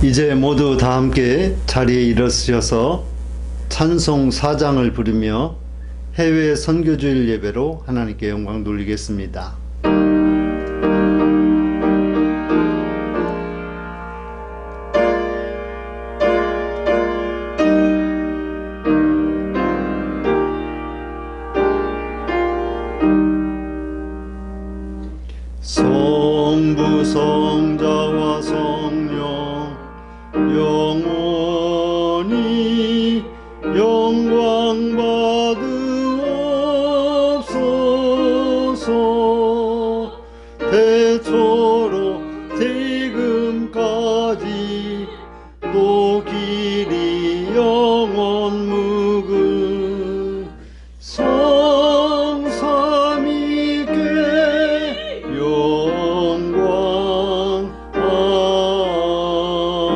이제 모두 다 함께 자리에 일어서셔서 찬송 4장을 부르며 해외 선교주일 예배로 하나님께 영광 돌리겠습니다. 성부 성자와 성령 영원히 영광 받으옵소서. 대초로 지금까지 또 길이 영원 무궁 성삼위께 영광.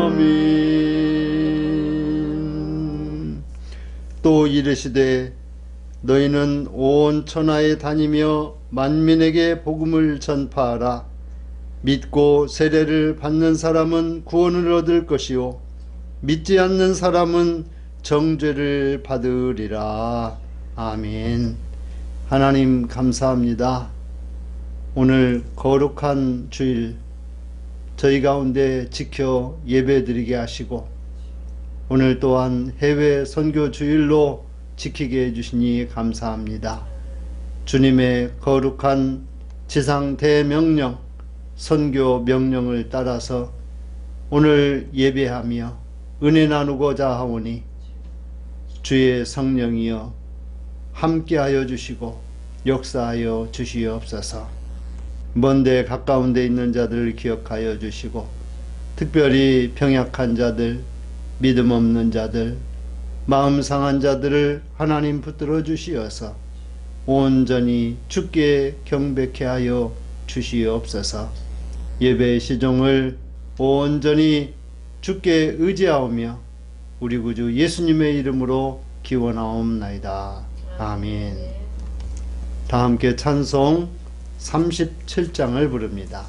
아멘. 또 이르시되 너희는 온 천하에 다니며 만민에게 복음을 전파하라. 믿고 세례를 받는 사람은 구원을 얻을 것이요 믿지 않는 사람은 정죄를 받으리라. 아멘. 하나님 감사합니다. 오늘 거룩한 주일 저희 가운데 지켜 예배드리게 하시고 오늘 또한 해외 선교 주일로 지키게 해주시니 감사합니다. 주님의 거룩한 지상 대명령 선교 명령을 따라서 오늘 예배하며 은혜 나누고자 하오니 주의 성령이여 함께하여 주시고 역사하여 주시옵소서. 먼데 가까운 데 있는 자들을 기억하여 주시고 특별히 병약한 자들, 믿음 없는 자들, 마음 상한 자들을 하나님 붙들어 주시어서 온전히 주께 경배케 하여 주시옵소서. 예배의 시종을 온전히 주께 의지하오며 우리 구주 예수님의 이름으로 기원하옵나이다. 아멘. 다 함께 찬송 37장을 부릅니다.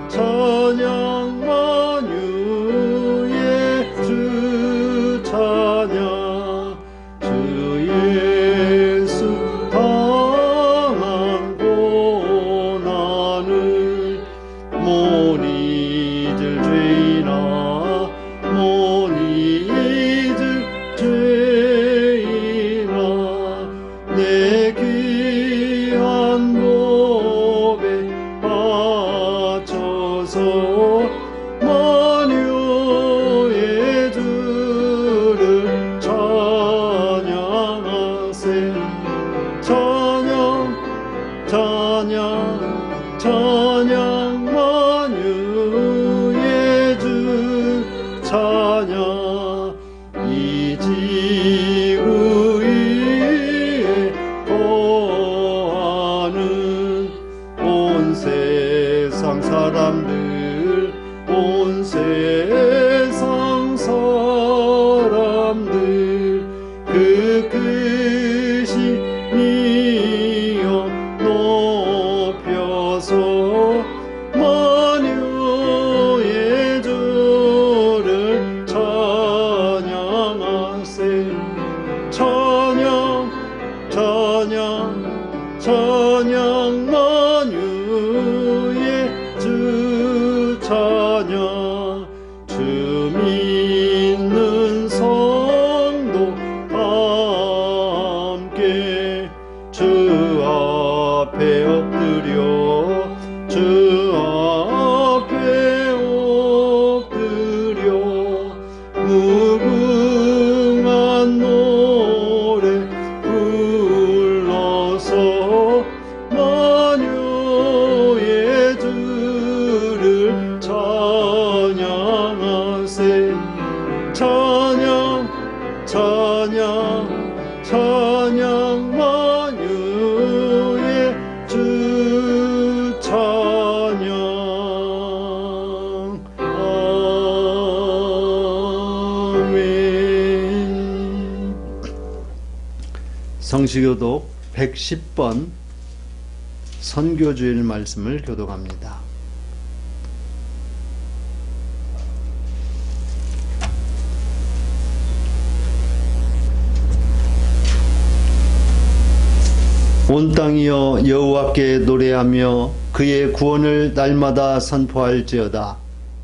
찬양 만유의 주 찬양. 주 예수 당한 고난을 못 잊을 죄인아, 못 잊을 죄인아, 내 귀한 몸에 바쳐서 만유의 주를 찬양하세. 찬양 찬양 찬양 만유의 주 찬양. 이 지구 위에 거하는 온 세상 사람들, 온 세상 사람들, 그 크신 이여 높여서 만유의 주를 찬양하세. 찬양 찬양 찬양 만유의 주 찬양. 주 믿는 성도 함께 주 앞에 엎드려 주 앞에 엎드려 무궁한 노래 불러서 만유의 주를 찬양하세. 찬양 찬양 찬양 만유의 주 찬양. 아멘. 성시교독 110번 선교주일 말씀을 교독합니다. 온 땅이여 여호와께 노래하며 그의 구원을 날마다 선포할지어다.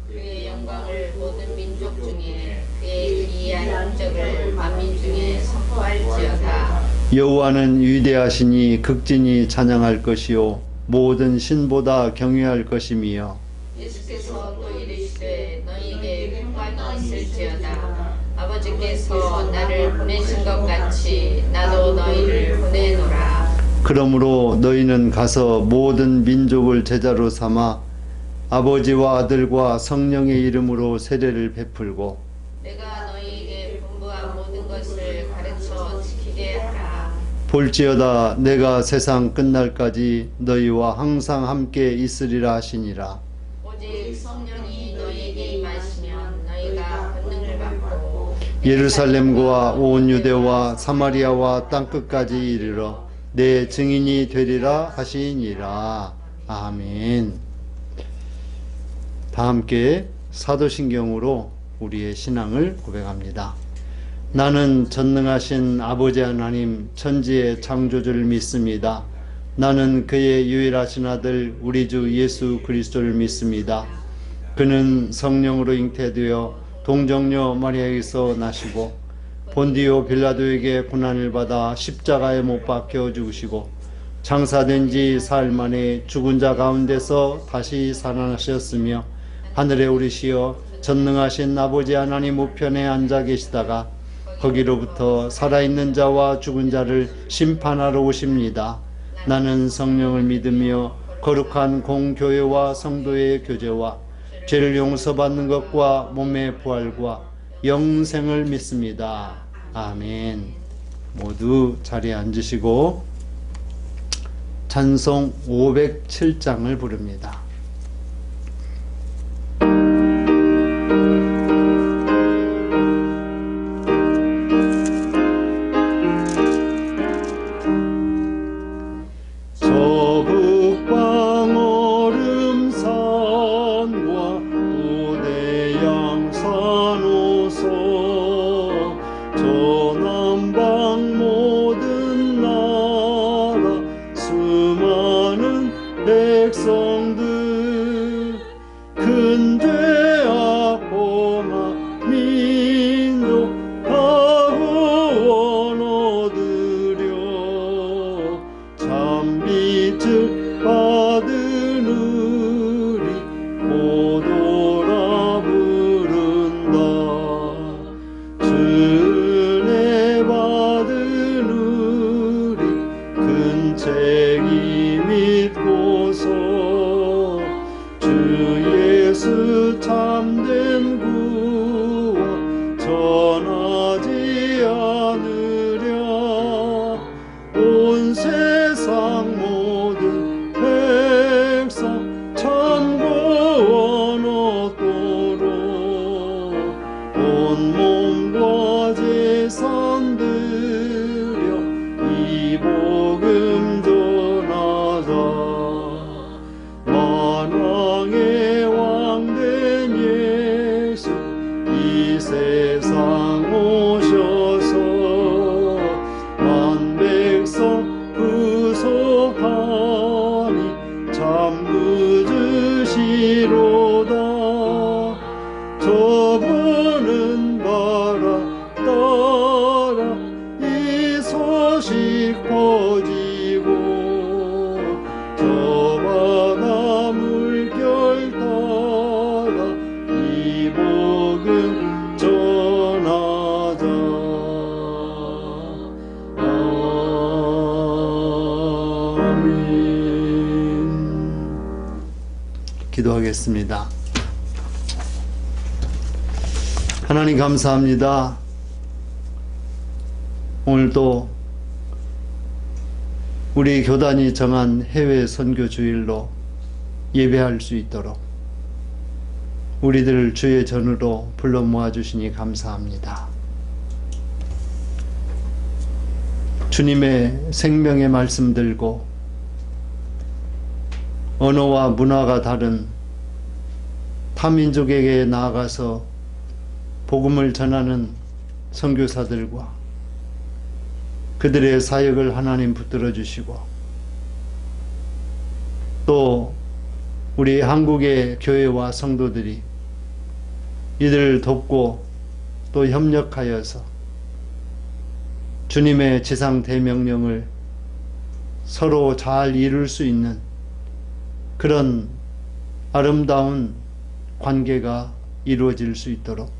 그의 영광을 모든 민족 중에 그의 기이한 흔적을 만민 중에 선포할지어다. 여호와는 위대하시니 극진히 찬양할 것이요 모든 신보다 경외할 것임이여. 예수께서 또 이르시되 너희에게 평강이 있을지어다. 아버지께서 나를 보내신 것 같이 나도 너희를 보내노라. 그러므로 너희는 가서 모든 민족을 제자로 삼아 아버지와 아들과 성령의 이름으로 세례를 베풀고 내가 너희에게 분부한 모든 것을 가르쳐 지키게 하라. 볼지어다 내가 세상 끝날까지 너희와 항상 함께 있으리라 하시니라. 오직 성령이 너희에게 임하시면 너희가 권능을 받고 예루살렘과 온 유대와 사마리아와 땅끝까지 이르러 내 증인이 되리라 하시니라. 아멘. 다 함께 사도신경으로 우리의 신앙을 고백합니다. 나는 전능하신 아버지 하나님 천지의 창조주를 믿습니다. 나는 그의 유일하신 아들 우리 주 예수 그리스도를 믿습니다. 그는 성령으로 잉태되어 동정녀 마리아에게서 나시고 본디오 빌라도에게 고난을 받아 십자가에 못 박혀 죽으시고 장사된 지 사흘 만에 죽은 자 가운데서 다시 살아나셨으며 하늘에 오르시어 전능하신 아버지 하나님 우편에 앉아 계시다가 거기로부터 살아있는 자와 죽은 자를 심판하러 오십니다. 나는 성령을 믿으며 거룩한 공교회와 성도의 교제와 죄를 용서받는 것과 몸의 부활과 영생을 믿습니다. 아멘. 모두 자리에 앉으시고 찬송 507장을 부릅니다. 백성들 근죄악 범하 민족 다 구원 얻으려 참빛을 받으느니 오도라 부른다. 은혜 받으느니 큰 책임 믿고서 주 예수 참된 구원 전하지 않으랴. 온 세상 모든 백성 참 구원 얻도록 온 몸과 재산 드려 이 복음 전하자. 만왕의 왕된 예수 이 세상 오셔서 만 백성 구속하니 참 구주시로다. 저분은 바라 따라 이 소식 퍼지고 기도하겠습니다. 하나님 감사합니다. 오늘도 우리 교단이 정한 해외 선교 주일로 예배할 수 있도록 우리들을 주의 전으로 불러 모아주시니 감사합니다. 주님의 생명의 말씀 들고 언어와 문화가 다른 타민족에게 나아가서 복음을 전하는 선교사들과 그들의 사역을 하나님 붙들어 주시고 또 우리 한국의 교회와 성도들이 이들을 돕고 또 협력하여서 주님의 지상 대명령을 서로 잘 이룰 수 있는 그런 아름다운 관계가 이루어질 수 있도록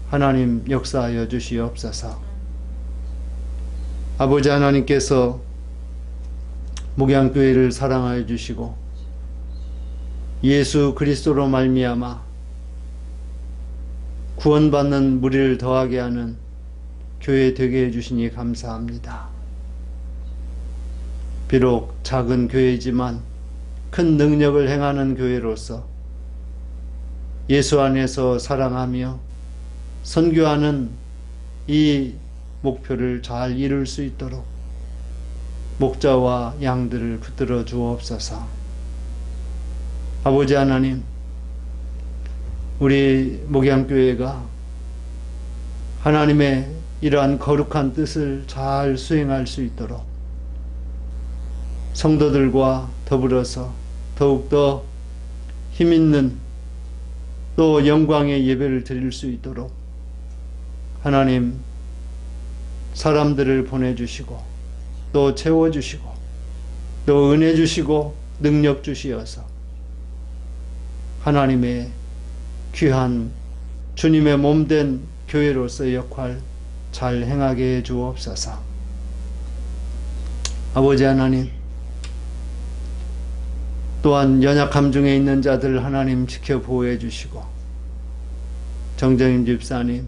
하나님 역사하여 주시옵소서. 아버지 하나님께서 목양교회를 사랑하여 주시고 예수 그리스도로 말미암아 구원받는 무리를 더하게 하는 교회 되게 해주시니 감사합니다. 비록 작은 교회지만 큰 능력을 행하는 교회로서 예수 안에서 사랑하며 선교하는 이 목표를 잘 이룰 수 있도록 목자와 양들을 붙들어 주옵소서. 아버지 하나님, 우리 목양교회가 하나님의 이러한 거룩한 뜻을 잘 수행할 수 있도록 성도들과 더불어서 더욱더 힘있는 또 영광의 예배를 드릴 수 있도록 하나님 사람들을 보내주시고 또 채워주시고 또 은혜 주시고 능력 주시어서 하나님의 귀한 주님의 몸된 교회로서의 역할 잘 행하게 해 주옵소서. 아버지 하나님, 또한 연약함 중에 있는 자들 하나님 지켜 보호해 주시고 정정임 집사님,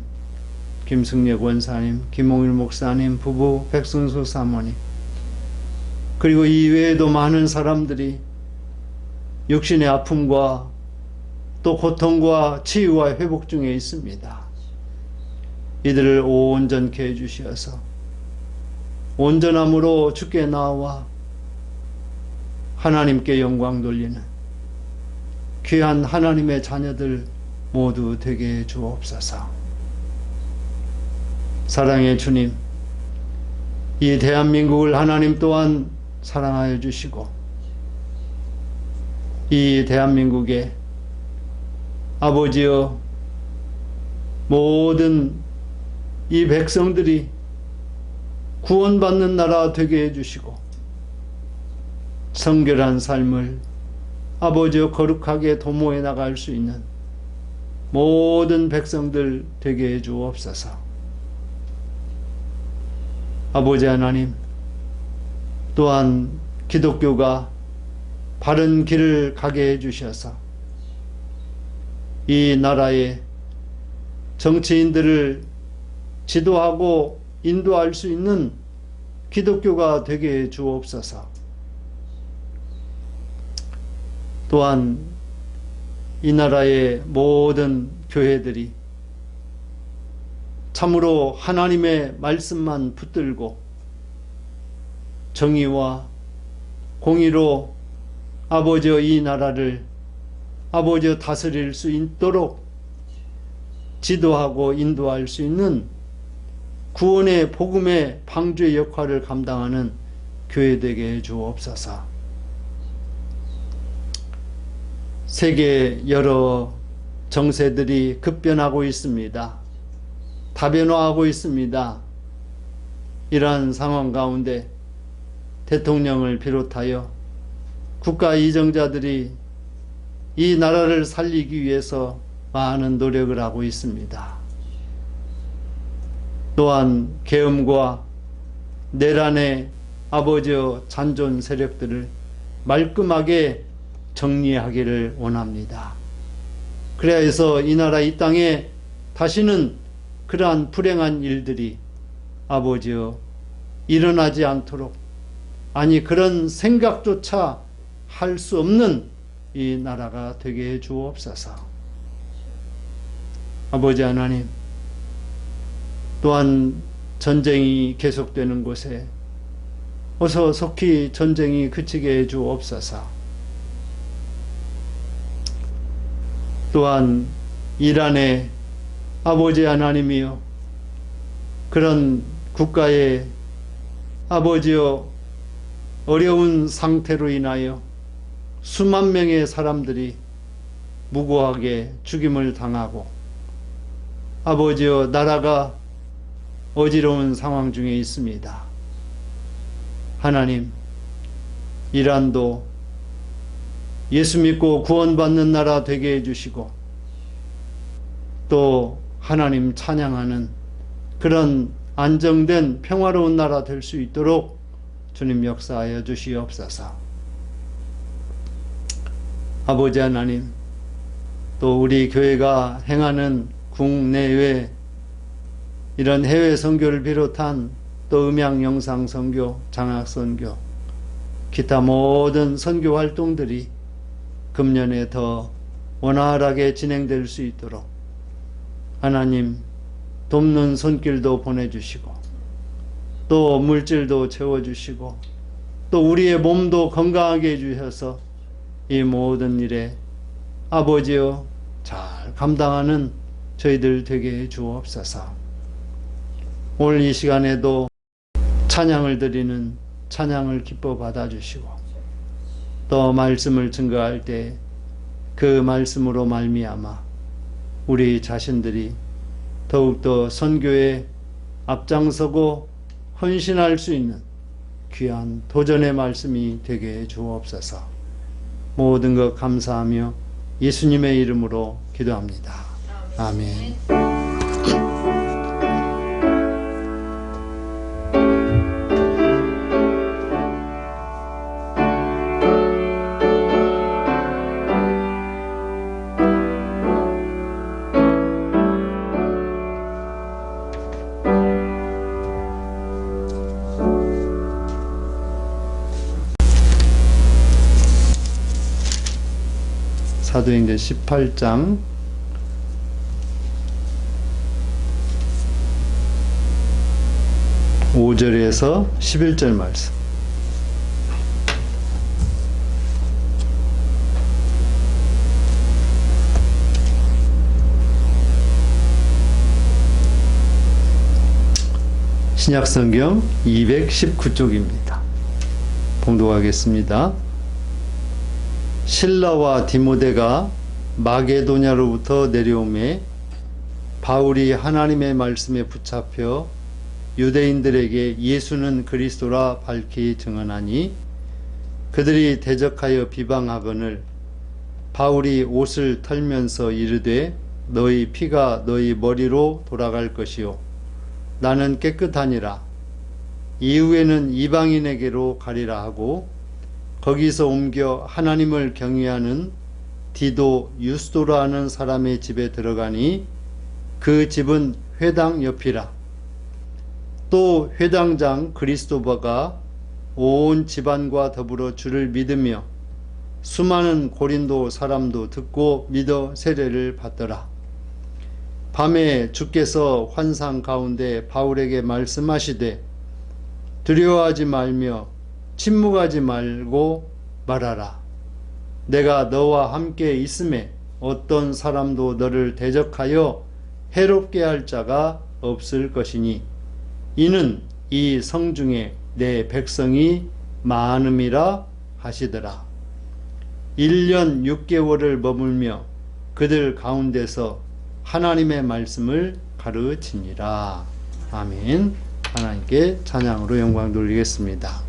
김승려 권사님, 김홍일 목사님, 부부 백순수 사모님, 그리고 이 외에도 많은 사람들이 육신의 아픔과 또 고통과 치유와 회복 중에 있습니다. 이들을 온전케 해주시어서 온전함으로 주께 나와 하나님께 영광 돌리는 귀한 하나님의 자녀들 모두 되게 해 주옵소서. 사랑의 주님, 이 대한민국을 하나님 또한 사랑하여 주시고 이 대한민국에 아버지여 모든 이 백성들이 구원받는 나라 되게 해주시고 성결한 삶을 아버지여 거룩하게 도모해 나갈 수 있는 모든 백성들 되게 해 주옵소서. 아버지 하나님, 또한 기독교가 바른 길을 가게 해 주셔서 이 나라의 정치인들을 지도하고 인도할 수 있는 기독교가 되게 해 주옵소서. 또한 이 나라의 모든 교회들이 참으로 하나님의 말씀만 붙들고 정의와 공의로 아버지여 이 나라를 아버지여 다스릴 수 있도록 지도하고 인도할 수 있는 구원의 복음의 방주의 역할을 감당하는 교회 되게 해 주옵소서. 세계 여러 정세들이 급변하고 있습니다. 다변화하고 있습니다. 이러한 상황 가운데 대통령을 비롯하여 국가 이정자들이 이 나라를 살리기 위해서 많은 노력을 하고 있습니다. 또한 계엄과 내란의 아버지여 잔존 세력들을 말끔하게 정리하기를 원합니다. 그래야 해서 이 나라 이 땅에 다시는 그러한 불행한 일들이 아버지여 일어나지 않도록, 아니 그런 생각조차 할 수 없는 이 나라가 되게 해 주옵소서. 아버지 하나님, 또한 전쟁이 계속되는 곳에 어서 속히 전쟁이 그치게 해 주옵소서. 또한 이란의 아버지 하나님이여, 그런 국가의 아버지여 어려운 상태로 인하여 수만 명의 사람들이 무고하게 죽임을 당하고 아버지여 나라가 어지러운 상황 중에 있습니다. 하나님, 이란도 예수 믿고 구원받는 나라 되게 해주시고 또 하나님 찬양하는 그런 안정된 평화로운 나라 될 수 있도록 주님 역사하여 주시옵소서. 아버지 하나님, 또 우리 교회가 행하는 국내외 이런 해외 선교를 비롯한 또 음향 영상 선교, 장학 선교, 기타 모든 선교 활동들이 금년에 더 원활하게 진행될 수 있도록 하나님 돕는 손길도 보내주시고 또 물질도 채워주시고 또 우리의 몸도 건강하게 해주셔서 이 모든 일에 아버지여 잘 감당하는 저희들 되게 해 주옵소서. 오늘 이 시간에도 찬양을 드리는 찬양을 기뻐 받아주시고 또 말씀을 증거할 때 그 말씀으로 말미암아 우리 자신들이 더욱더 선교에 앞장서고 헌신할 수 있는 귀한 도전의 말씀이 되게 해 주옵소서. 모든 것 감사하며 예수님의 이름으로 기도합니다. 아멘. 사도행전 18장 5절에서 11절 말씀. 신약성경 219쪽입니다. 봉독하겠습니다. 실라와 디모데가 마게도냐로부터 내려오매 바울이 하나님의 말씀에 붙잡혀 유대인들에게 예수는 그리스도라 밝히 증언하니 그들이 대적하여 비방하거늘 바울이 옷을 털면서 이르되 너희 피가 너희 머리로 돌아갈 것이요 나는 깨끗하니라. 이후에는 이방인에게로 가리라 하고 거기서 옮겨 하나님을 경외하는 디도 유스도라 하는 사람의 집에 들어가니 그 집은 회당 옆이라. 또 회당장 그리스도바가 온 집안과 더불어 주를 믿으며 수많은 고린도 사람도 듣고 믿어 세례를 받더라. 밤에 주께서 환상 가운데 바울에게 말씀하시되 두려워하지 말며 침묵하지 말고 말하라. 내가 너와 함께 있음에 어떤 사람도 너를 대적하여 해롭게 할 자가 없을 것이니 이는 이 성중에 내 백성이 많음이라 하시더라. 1년 6개월을 머물며 그들 가운데서 하나님의 말씀을 가르치니라. 아멘. 하나님께 찬양으로 영광 돌리겠습니다.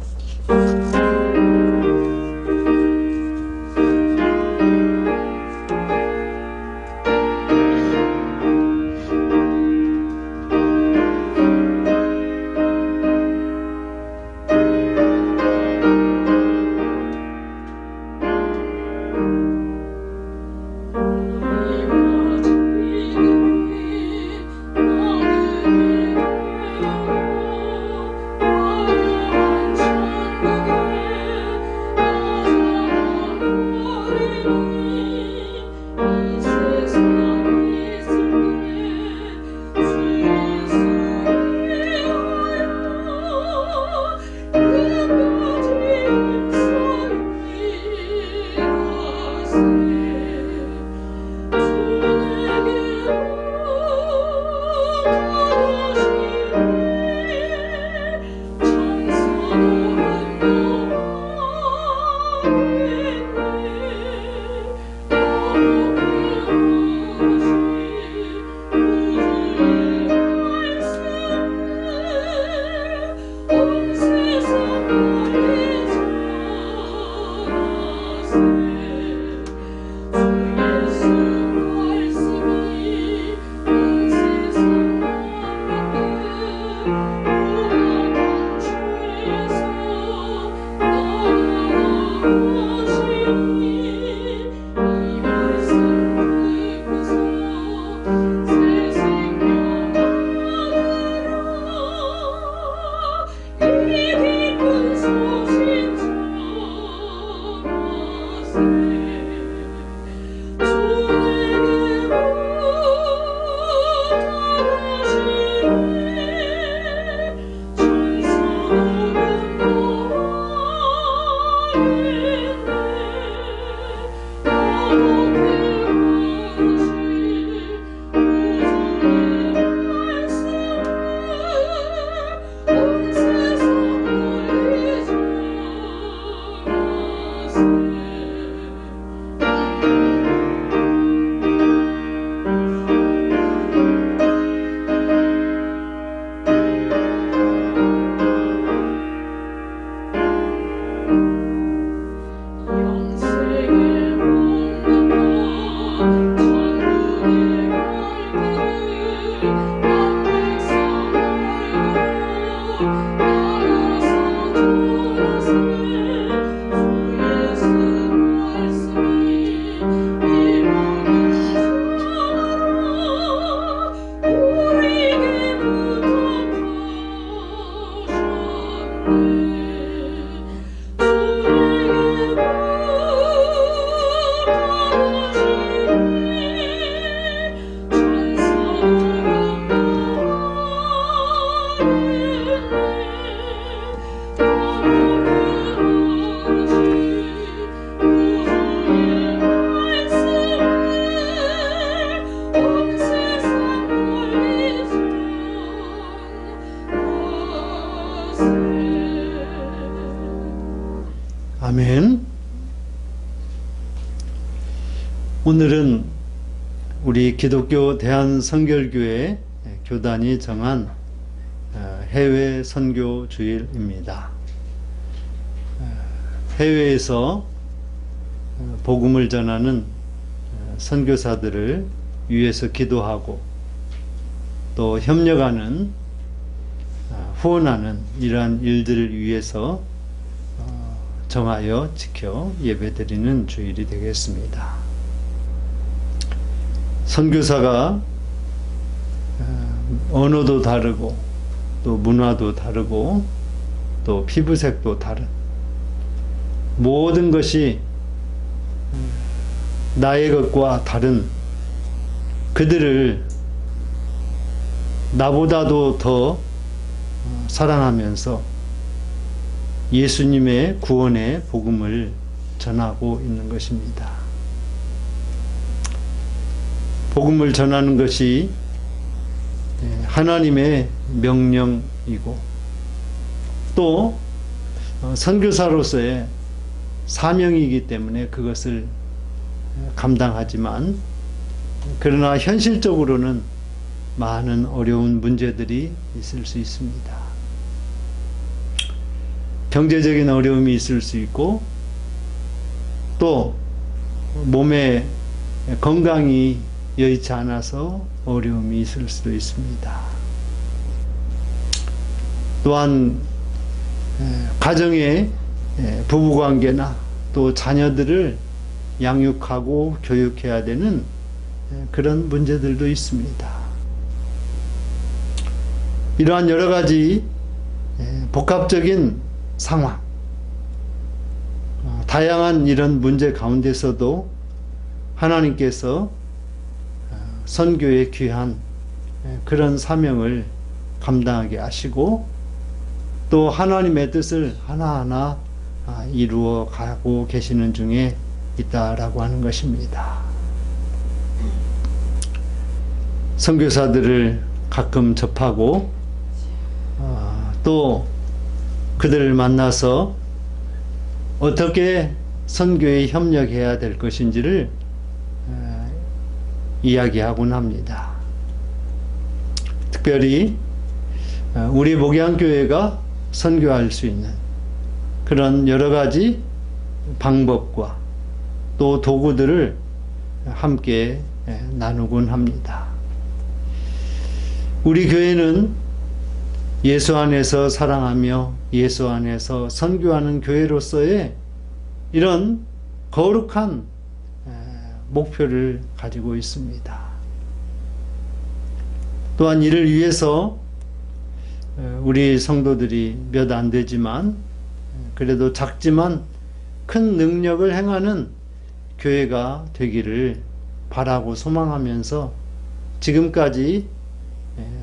아멘. 오늘은 우리 기독교 대한선결교회 교단이 정한 해외 선교 주일입니다. 해외에서 복음을 전하는 선교사들을 위해서 기도하고 또 협력하는, 후원하는 이러한 일들을 위해서 정하여 지켜 예배드리는 주일이 되겠습니다. 선교사가 언어도 다르고 또 문화도 다르고 또 피부색도 다른 모든 것이 나의 것과 다른 그들을 나보다도 더 사랑하면서 예수님의 구원의 복음을 전하고 있는 것입니다. 복음을 전하는 것이 하나님의 명령이고 또 선교사로서의 사명이기 때문에 그것을 감당하지만, 그러나 현실적으로는 많은 어려운 문제들이 있을 수 있습니다. 경제적인 어려움이 있을 수 있고 또 몸의 건강이 여의치 않아서 어려움이 있을 수도 있습니다. 또한 가정의 부부관계나 또 자녀들을 양육하고 교육해야 되는 그런 문제들도 있습니다. 이러한 여러 가지 복합적인 상황, 다양한 이런 문제 가운데서도 하나님께서 선교의 귀한 그런 사명을 감당하게 하시고 또 하나님의 뜻을 하나하나 이루어 가고 계시는 중에 있다라고 하는 것입니다. 선교사들을 가끔 접하고 또 그들을 만나서 어떻게 선교에 협력해야 될 것인지를 이야기하곤 합니다. 특별히 우리 목양교회가 선교할 수 있는 그런 여러 가지 방법과 또 도구들을 함께 나누곤 합니다. 우리 교회는 예수 안에서 사랑하며 예수 안에서 선교하는 교회로서의 이런 거룩한 목표를 가지고 있습니다. 또한 이를 위해서 우리 성도들이 몇 안 되지만 그래도 작지만 큰 능력을 행하는 교회가 되기를 바라고 소망하면서 지금까지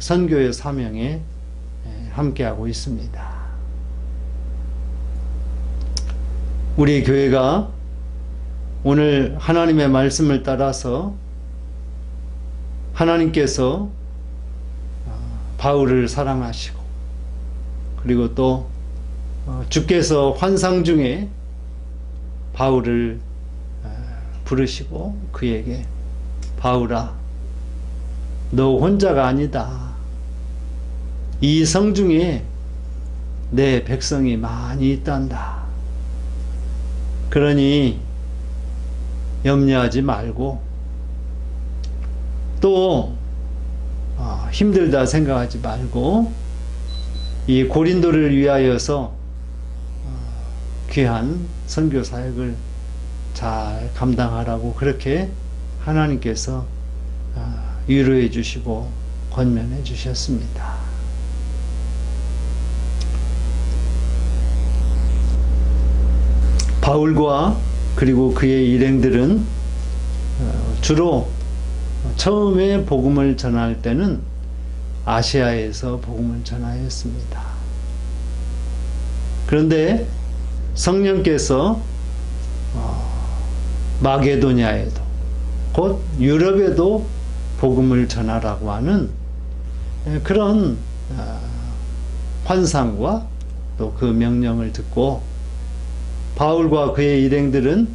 선교의 사명에 함께하고 있습니다. 우리 교회가 오늘 하나님의 말씀을 따라서 하나님께서 바울을 사랑하시고 그리고 또 주께서 환상 중에 바울을 부르시고 그에게 바울아 너 혼자가 아니다. 이 성 중에 내 백성이 많이 있단다. 그러니 염려하지 말고 또 힘들다 생각하지 말고 이 고린도를 위하여서 귀한 선교 사역을 잘 감당하라고 그렇게 하나님께서 위로해 주시고 권면해 주셨습니다. 바울과 그리고 그의 일행들은 주로 처음에 복음을 전할 때는 아시아에서 복음을 전하였습니다. 그런데 성령께서 마게도냐에도 곧 유럽에도 복음을 전하라고 하는 그런 환상과 또 그 명령을 듣고 바울과 그의 일행들은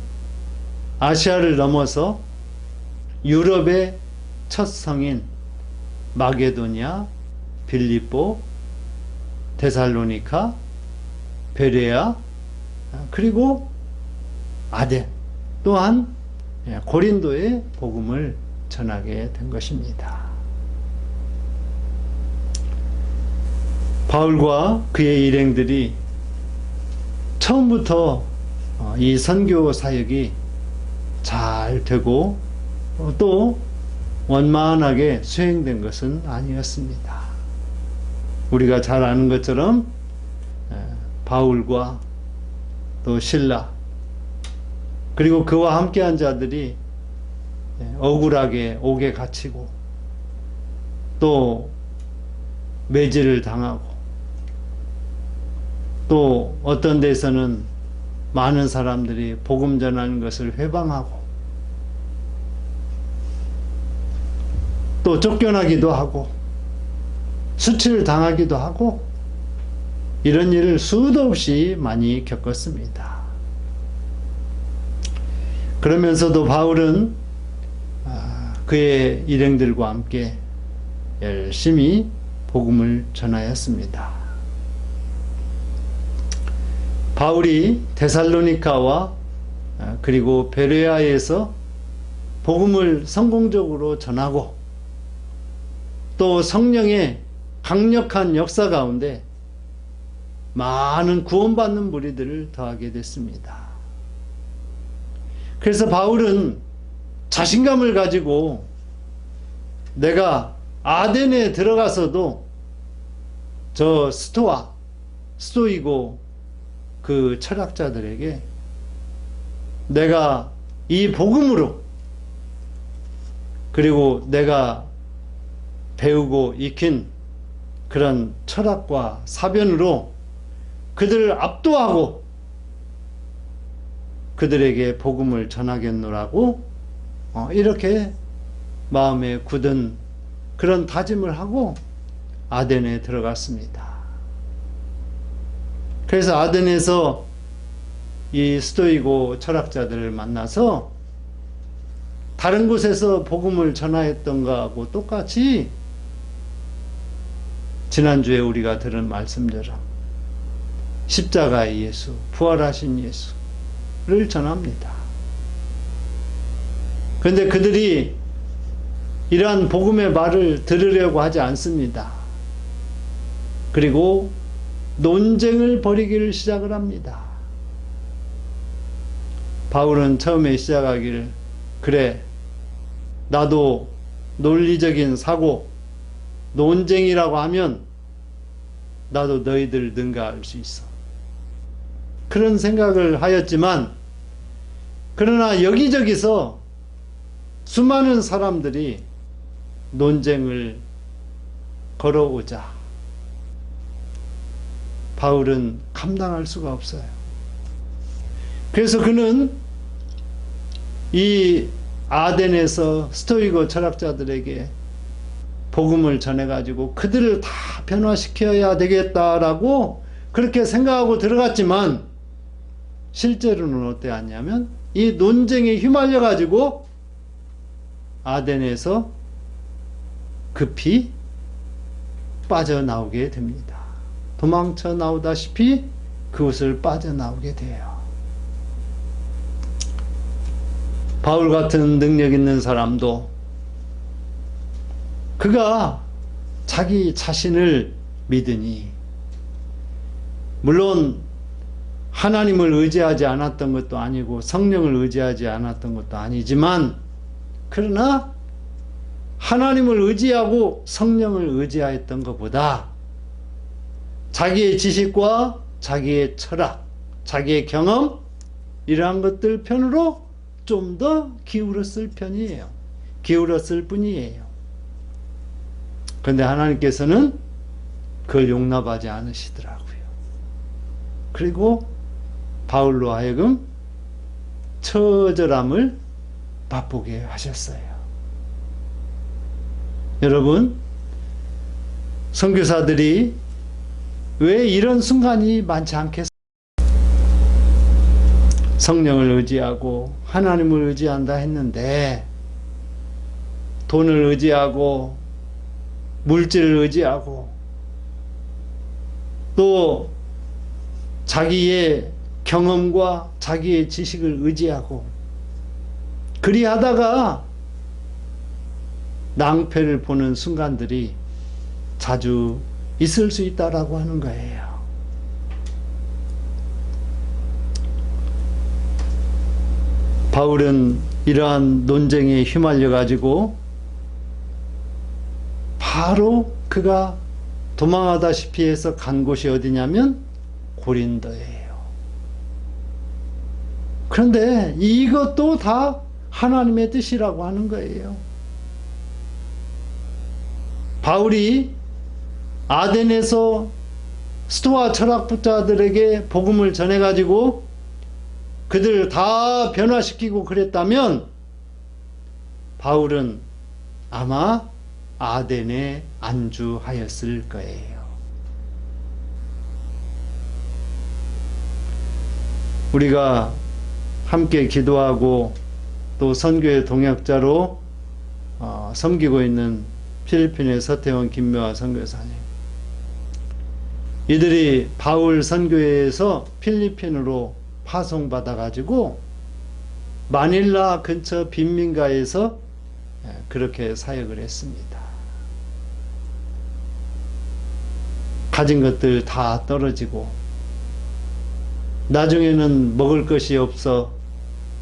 아시아를 넘어서 유럽의 첫 성인 마게도냐, 빌립보, 데살로니카, 베레아, 그리고 아덴, 또한 고린도에 복음을 전하게 된 것입니다. 바울과 그의 일행들이 처음부터 이 선교 사역이 잘 되고 또 원만하게 수행된 것은 아니었습니다. 우리가 잘 아는 것처럼 바울과 또 실라 그리고 그와 함께한 자들이 억울하게 옥에 갇히고 또 매질을 당하고 또 어떤 데서는 많은 사람들이 복음 전하는 것을 회방하고 또 쫓겨나기도 하고 수치를 당하기도 하고 이런 일을 수도 없이 많이 겪었습니다. 그러면서도 바울은 그의 일행들과 함께 열심히 복음을 전하였습니다. 바울이 데살로니카와 그리고 베레아에서 복음을 성공적으로 전하고 또 성령의 강력한 역사 가운데 많은 구원받는 무리들을 더하게 됐습니다. 그래서 바울은 자신감을 가지고 내가 아덴에 들어가서도 저 스토이고 그 철학자들에게 내가 이 복음으로 그리고 내가 배우고 익힌 그런 철학과 사변으로 그들을 압도하고 그들에게 복음을 전하겠노라고 이렇게 마음에 굳은 그런 다짐을 하고 아덴에 들어갔습니다. 그래서 아덴에서 이 스토이고 철학자들을 만나서 다른 곳에서 복음을 전하였던 것하고 똑같이 지난주에 우리가 들은 말씀처럼 십자가의 예수, 부활하신 예수를 전합니다. 그런데 그들이 이러한 복음의 말을 들으려고 하지 않습니다. 그리고 논쟁을 벌이기를 시작을 합니다. 바울은 처음에 시작하기를 그래 나도 논리적인 사고 논쟁이라고 하면 나도 너희들 능가할 수 있어. 그런 생각을 하였지만 그러나 여기저기서 수많은 사람들이 논쟁을 걸어오자 바울은 감당할 수가 없어요. 그래서 그는 이 아덴에서 스토이고 철학자들에게 복음을 전해가지고 그들을 다 변화시켜야 되겠다라고 그렇게 생각하고 들어갔지만 실제로는 어땠냐면 이 논쟁에 휘말려가지고 아덴에서 급히 빠져나오게 됩니다. 도망쳐 나오다시피 그곳을 빠져나오게 돼요. 바울 같은 능력 있는 사람도 그가 자기 자신을 믿으니 물론 하나님을 의지하지 않았던 것도 아니고 성령을 의지하지 않았던 것도 아니지만 그러나 하나님을 의지하고 성령을 의지하였던 것보다 자기의 지식과 자기의 철학, 자기의 경험 이러한 것들 편으로 좀 더 기울었을 편이에요. 기울었을 뿐이에요. 그런데 하나님께서는 그걸 용납하지 않으시더라고요. 그리고 바울로 하여금 처절함을 맛보게 하셨어요. 여러분, 선교사들이 왜 이런 순간이 많지 않겠어요? 성령을 의지하고 하나님을 의지한다 했는데 돈을 의지하고 물질을 의지하고 또 자기의 경험과 자기의 지식을 의지하고 그리하다가 낭패를 보는 순간들이 자주 있을 수 있다라고 하는 거예요. 바울은 이러한 논쟁에 휘말려 가지고 바로 그가 도망하다시피 해서 간 곳이 어디냐면 고린도예요. 그런데 이것도 다 하나님의 뜻이라고 하는 거예요. 바울이 아덴에서 스토아 철학자들에게 복음을 전해가지고 그들을 다 변화시키고 그랬다면 바울은 아마 아덴에 안주하였을 거예요. 우리가 함께 기도하고 또 선교의 동역자로 섬기고 있는 필리핀의 서태원 김묘아 선교사님, 이들이 바울 선교회에서 필리핀으로 파송받아 가지고 마닐라 근처 빈민가에서 그렇게 사역을 했습니다. 가진 것들 다 떨어지고 나중에는 먹을 것이 없어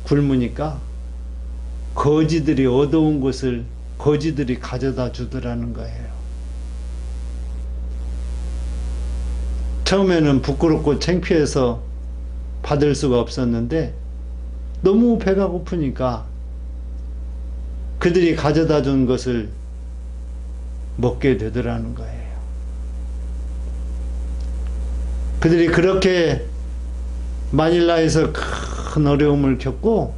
굶으니까 거지들이 얻어온 것을 거지들이 가져다 주더라는 거예요. 처음에는 부끄럽고 창피해서 받을 수가 없었는데 너무 배가 고프니까 그들이 가져다 준 것을 먹게 되더라는 거예요. 그들이 그렇게 마닐라에서 큰 어려움을 겪고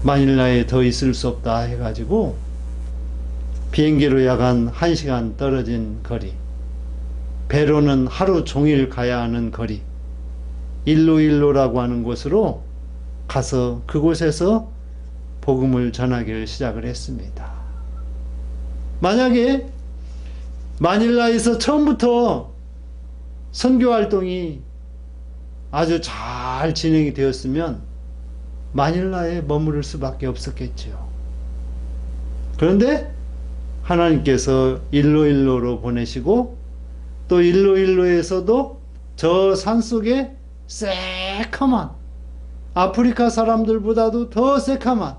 마닐라에 더 있을 수 없다 해가지고 비행기로 약 한 1시간 떨어진 거리, 배로는 하루 종일 가야 하는 거리, 일로일로라고 하는 곳으로 가서 그곳에서 복음을 전하기를 시작을 했습니다. 만약에 마닐라에서 처음부터 선교 활동이 아주 잘 진행이 되었으면 마닐라에 머무를 수밖에 없었겠죠. 그런데 하나님께서 일로일로로 보내시고 또 일로일로에서도 저 산속에 새카만, 아프리카 사람들보다도 더 새카만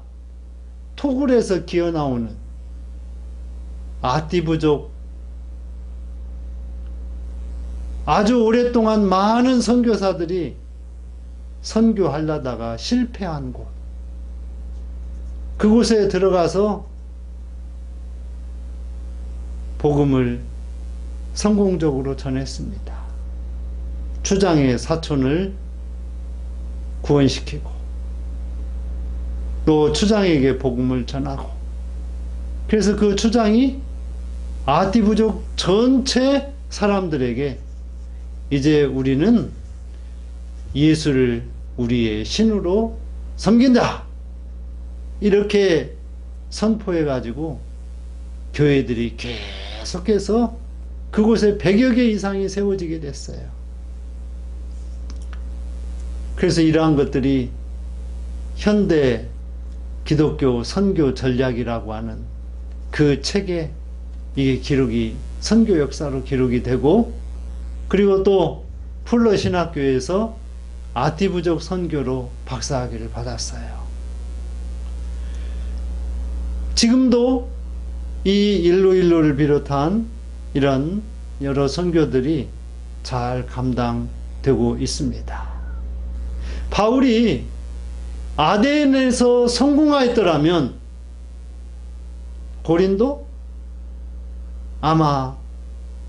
토굴에서 기어나오는 아띠부족, 아주 오랫동안 많은 선교사들이 선교하려다가 실패한 곳, 그곳에 들어가서 복음을 성공적으로 전했습니다. 추장의 사촌을 구원시키고 또 추장에게 복음을 전하고, 그래서 그 추장이 아띠부족 전체 사람들에게 이제 우리는 예수를 우리의 신으로 섬긴다, 이렇게 선포해 가지고 교회들이 계속해서 그곳에 100여 개 이상이 세워지게 됐어요. 그래서 이러한 것들이 현대 기독교 선교 전략이라고 하는 그 책에 이게 기록이 선교 역사로 기록이 되고, 그리고 또 풀러 신학교에서 아티부족 선교로 박사학위를 받았어요. 지금도 이 일로일로를 비롯한 이런 여러 선교들이 잘 감당되고 있습니다. 바울이 아덴에서 성공하였더라면 고린도 아마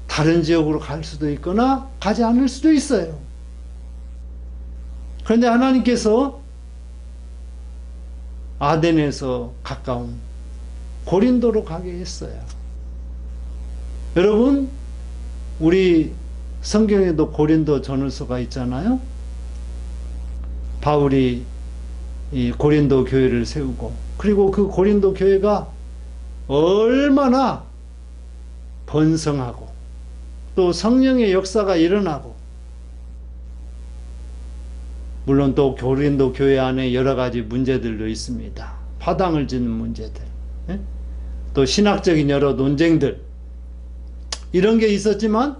다른 지역으로 갈 수도 있거나 가지 않을 수도 있어요. 그런데 하나님께서 아덴에서 가까운 고린도로 가게 했어요. 여러분, 우리 성경에도 고린도 전후서가 있잖아요. 바울이 이 고린도 교회를 세우고, 그리고 그 고린도 교회가 얼마나 번성하고 또 성령의 역사가 일어나고, 물론 또 고린도 교회 안에 여러 가지 문제들도 있습니다. 파당을 짓는 문제들, 또 신학적인 여러 논쟁들, 이런 게 있었지만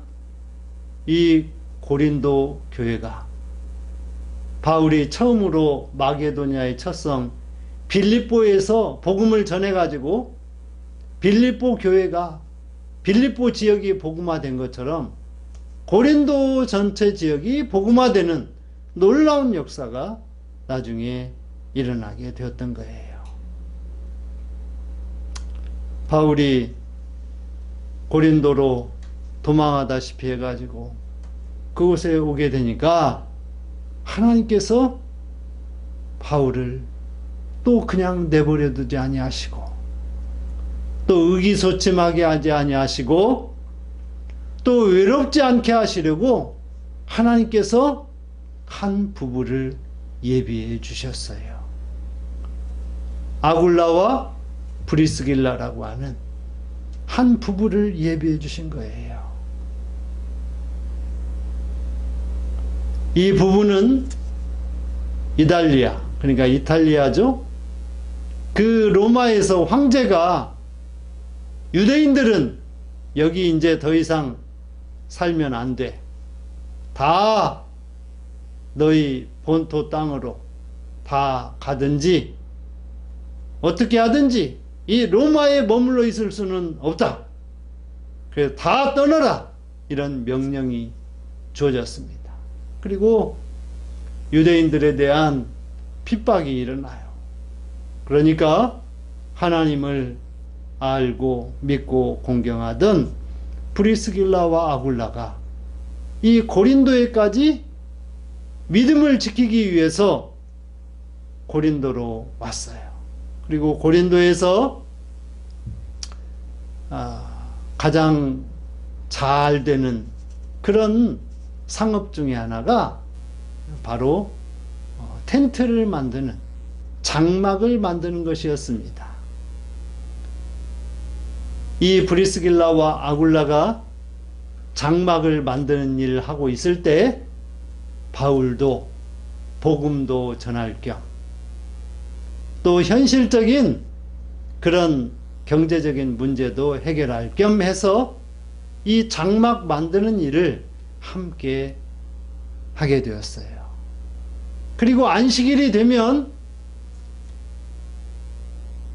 이 고린도 교회가 바울이 처음으로 마게도냐의 첫성 빌립보에서 복음을 전해가지고 빌립보 교회가, 빌립보 지역이 복음화된 것처럼 고린도 전체 지역이 복음화되는 놀라운 역사가 나중에 일어나게 되었던 거예요. 바울이 고린도로 도망하다시피 해가지고 그곳에 오게 되니까 하나님께서 바울을 또 그냥 내버려 두지 아니하시고, 또 의기소침하게 하지 아니하시고, 또 외롭지 않게 하시려고 하나님께서 한 부부를 예비해 주셨어요. 아굴라와 브리스길라라고 하는 한 부부를 예비해 주신 거예요. 이 부부는 이달리아, 그러니까 이탈리아죠. 그 로마에서 황제가 유대인들은 여기 이제 더 이상 살면 안 돼, 다 너희 본토 땅으로 다 가든지 어떻게 하든지 이 로마에 머물러 있을 수는 없다, 그래서 다 떠나라, 이런 명령이 주어졌습니다. 그리고 유대인들에 대한 핍박이 일어나요. 그러니까 하나님을 알고 믿고 공경하던 브리스길라와 아굴라가 이 고린도에까지 믿음을 지키기 위해서 고린도로 왔어요. 그리고 고린도에서 가장 잘 되는 그런 상업 중에 하나가 바로 텐트를 만드는, 장막을 만드는 것이었습니다. 이 브리스길라와 아굴라가 장막을 만드는 일을 하고 있을 때 바울도 복음도 전할 겸, 또 현실적인 그런 경제적인 문제도 해결할 겸 해서 이 장막 만드는 일을 함께 하게 되었어요. 그리고 안식일이 되면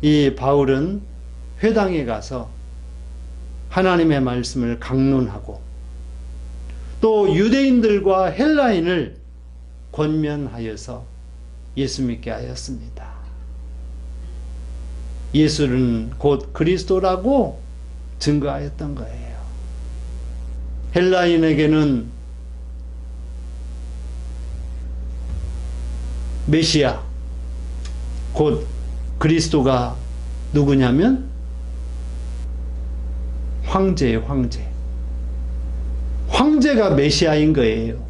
이 바울은 회당에 가서 하나님의 말씀을 강론하고, 또 유대인들과 헬라인을 권면하여서 예수 믿게 하였습니다. 예수는 곧 그리스도라고 증거하였던 거예요. 헬라인에게는 메시아, 곧 그리스도가 누구냐면 황제예요, 황제. 황제가 메시아인 거예요.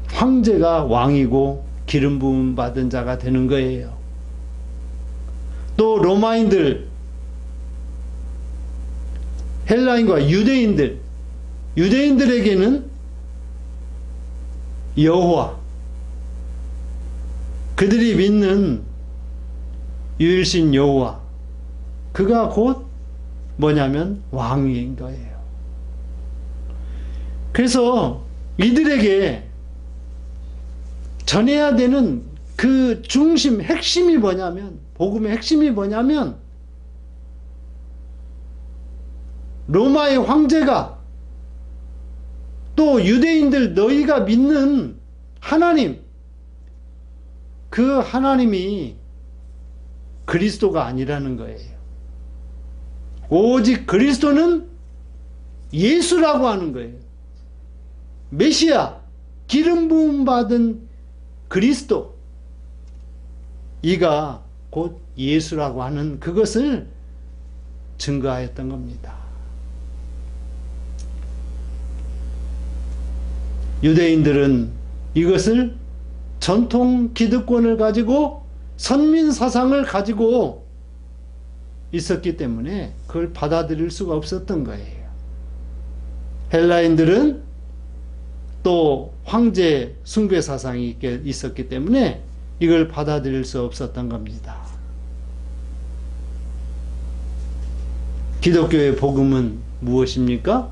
황제가 왕이고 기름 부음 받은 자가 되는 거예요. 또 로마인들, 헬라인과 유대인들에게는 여호와, 그들이 믿는 유일신 여호와, 그가 곧 뭐냐면 왕인 거예요. 그래서 이들에게 전해야 되는 그 중심, 핵심이 뭐냐면, 복음의 핵심이 뭐냐면, 로마의 황제가, 또 유대인들 너희가 믿는 하나님, 그 하나님이 그리스도가 아니라는 거예요. 오직 그리스도는 예수라고 하는 거예요. 메시아, 기름 부음 받은 그리스도, 이가 곧 예수라고 하는 그것을 증거하였던 겁니다. 유대인들은 이것을 전통 기득권을 가지고 선민 사상을 가지고 있었기 때문에 그걸 받아들일 수가 없었던 거예요. 헬라인들은 또 황제 숭배 사상이 있었기 때문에 이걸 받아들일 수 없었던 겁니다. 기독교의 복음은 무엇입니까?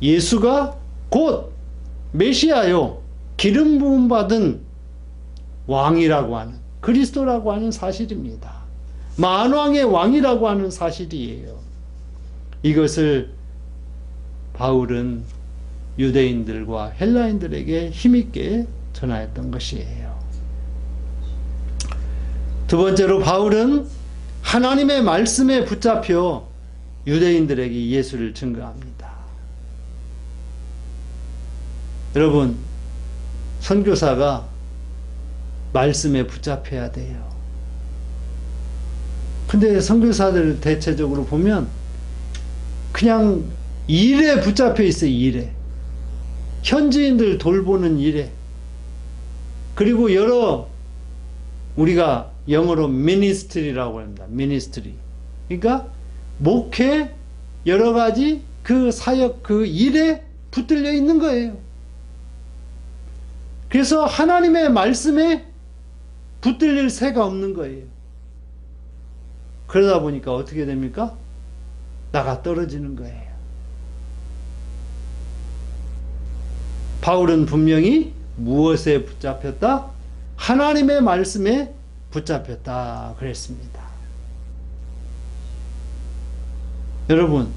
예수가 곧 메시아요, 기름 부음 받은 왕이라고 하는, 그리스도라고 하는 사실입니다. 만왕의 왕이라고 하는 사실이에요. 이것을 바울은 유대인들과 헬라인들에게 힘있게 전하였던 것이에요. 두 번째로 바울은 하나님의 말씀에 붙잡혀 유대인들에게 예수를 증거합니다. 여러분, 선교사가 말씀에 붙잡혀야 돼요. 근데 선교사들 대체적으로 보면 그냥 일에 붙잡혀 있어요. 일에. 현지인들 돌보는 일에. 그리고 여러, 우리가 영어로 미니스트리라고 합니다. 미니스트리. 그러니까 목회, 여러 가지 그 사역, 그 일에 붙들려 있는 거예요. 그래서 하나님의 말씀에 붙들릴 새가 없는 거예요. 그러다 보니까 어떻게 됩니까? 나가 떨어지는 거예요. 바울은 분명히 무엇에 붙잡혔다? 하나님의 말씀에 붙잡혔다 그랬습니다. 여러분,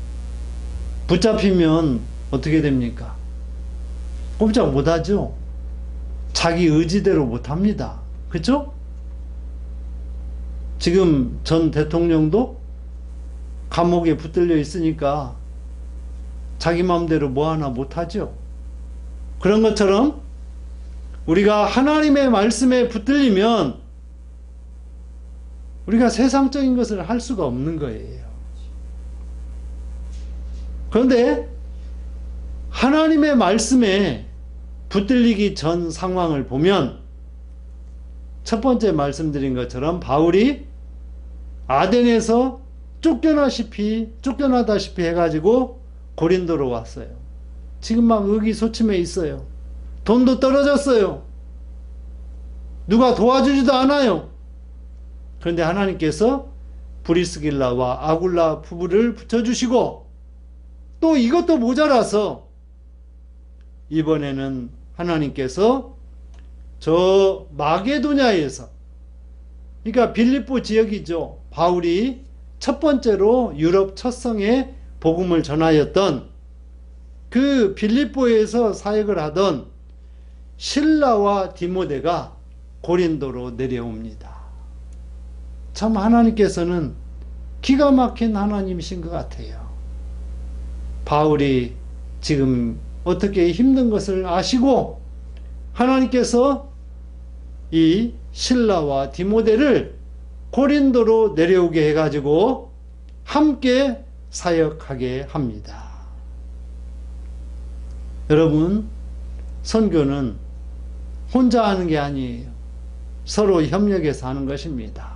붙잡히면 어떻게 됩니까? 꼼짝 못하죠? 자기 의지대로 못합니다. 그렇죠? 지금 전 대통령도 감옥에 붙들려 있으니까 자기 마음대로 뭐 하나 못하죠. 그런 것처럼 우리가 하나님의 말씀에 붙들리면 우리가 세상적인 것을 할 수가 없는 거예요. 그런데 하나님의 말씀에 붙들리기 전 상황을 보면 첫 번째 말씀드린 것처럼 바울이 아덴에서 쫓겨나다시피 해가지고 고린도로 왔어요. 지금 막 의기소침해 있어요. 돈도 떨어졌어요. 누가 도와주지도 않아요. 그런데 하나님께서 브리스길라와 아굴라 부부를 붙여주시고 또 이것도 모자라서 이번에는 하나님께서 저 마게도냐에서, 그러니까 빌립보 지역이죠. 바울이 첫 번째로 유럽 첫 성에 복음을 전하였던 그 빌립보에서 사역을 하던 실라와 디모데가 고린도로 내려옵니다. 참 하나님께서는 기가 막힌 하나님이신 것 같아요. 바울이 지금 어떻게 힘든 것을 아시고 하나님께서 이 실라와 디모데를 고린도로 내려오게 해가지고 함께 사역하게 합니다. 여러분, 선교는 혼자 하는 게 아니에요. 서로 협력해서 하는 것입니다.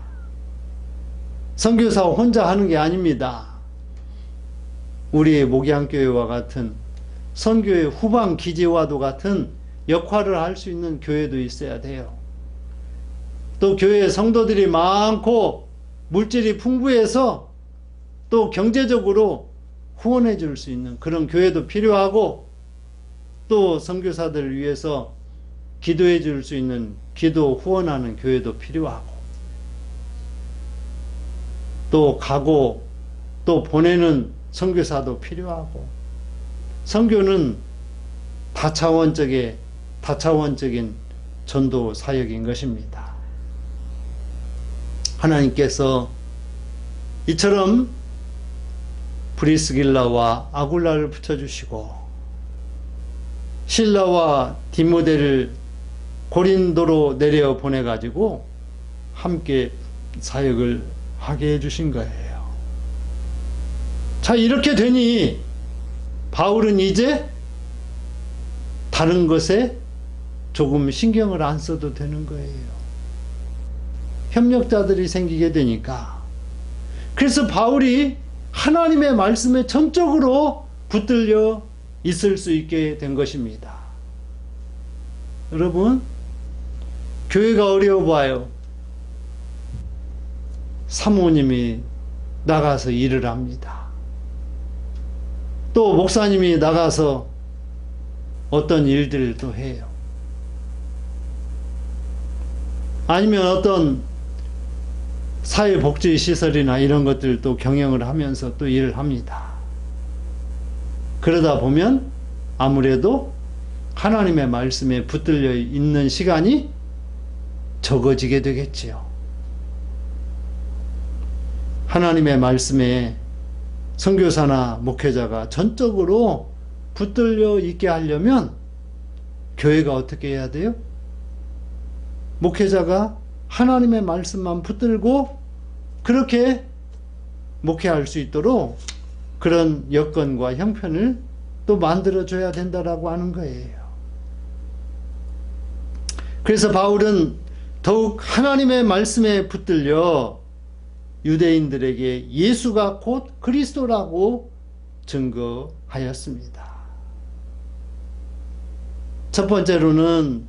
선교사 혼자 하는 게 아닙니다. 우리의 목양교회와 같은 선교의 후방 기지와도 같은 역할을 할 수 있는 교회도 있어야 돼요. 또 교회에 성도들이 많고 물질이 풍부해서 또 경제적으로 후원해 줄 수 있는 그런 교회도 필요하고, 또 선교사들을 위해서 기도해 줄 수 있는 기도 후원하는 교회도 필요하고, 또 가고 또 보내는 선교사도 필요하고, 선교는 다차원적인 전도 사역인 것입니다. 하나님께서 이처럼 브리스길라와 아굴라를 붙여주시고 실라와 디모데를 고린도로 내려 보내가지고 함께 사역을 하게 해주신 거예요. 자, 이렇게 되니 바울은 이제 다른 것에 조금 신경을 안 써도 되는 거예요. 협력자들이 생기게 되니까. 그래서 바울이 하나님의 말씀에 전적으로 붙들려 있을 수 있게 된 것입니다. 여러분, 교회가 어려워 봐요. 사모님이 나가서 일을 합니다. 또 목사님이 나가서 어떤 일들을 또 해요. 아니면 어떤 사회복지시설이나 이런 것들도 경영을 하면서 또 일을 합니다. 그러다 보면 아무래도 하나님의 말씀에 붙들려 있는 시간이 적어지게 되겠지요. 하나님의 말씀에 선교사나 목회자가 전적으로 붙들려 있게 하려면 교회가 어떻게 해야 돼요? 목회자가 하나님의 말씀만 붙들고 그렇게 목회할 수 있도록 그런 여건과 형편을 또 만들어줘야 된다라고 하는 거예요. 그래서 바울은 더욱 하나님의 말씀에 붙들려 유대인들에게 예수가 곧 그리스도라고 증거하였습니다. 첫 번째로는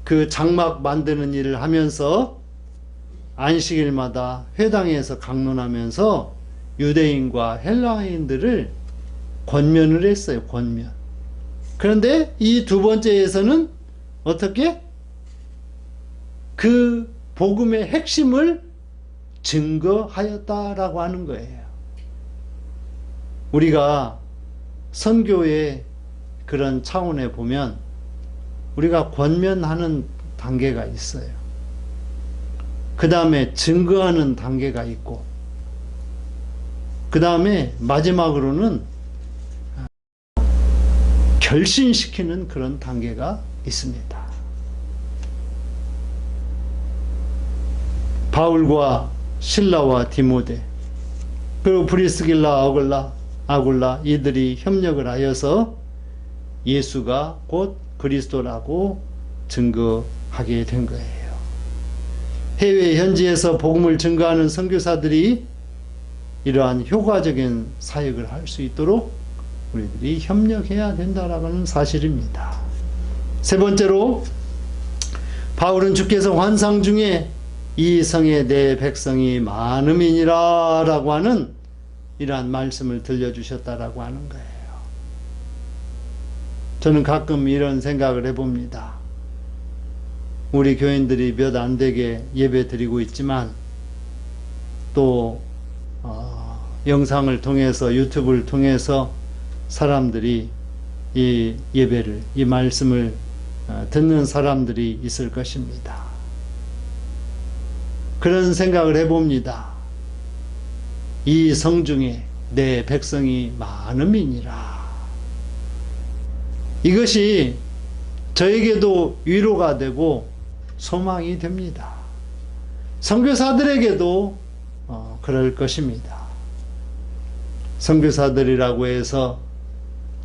그 장막 만드는 일을 하면서 안식일마다 회당에서 강론하면서 유대인과 헬라인들을 권면을 했어요. 권면. 그런데 이 두 번째에서는 어떻게? 그 복음의 핵심을 증거하였다라고 하는 거예요. 우리가 선교의 그런 차원에 보면 우리가 권면하는 단계가 있어요. 그 다음에 증거하는 단계가 있고, 그 다음에 마지막으로는 결신시키는 그런 단계가 있습니다. 바울과 실라와 디모데, 그리고 브리스길라, 아굴라 이들이 협력을 하여서 예수가 곧 그리스도라고 증거하게 된 거예요. 해외 현지에서 복음을 증거하는 선교사들이 이러한 효과적인 사역을 할 수 있도록 우리들이 협력해야 된다라는 사실입니다. 세 번째로, 바울은 주께서 환상 중에 이 성에 내 백성이 많음이니라 라고 하는 이러한 말씀을 들려주셨다라고 하는 거예요. 저는 가끔 이런 생각을 해봅니다. 우리 교인들이 몇 안 되게 예배 드리고 있지만 또 영상을 통해서, 유튜브를 통해서 사람들이 이 예배를, 이 말씀을 듣는 사람들이 있을 것입니다. 그런 생각을 해봅니다. 이 성 중에 내 백성이 많음이니라. 이것이 저에게도 위로가 되고 소망이 됩니다. 선교사들에게도 그럴 것입니다. 선교사들이라고 해서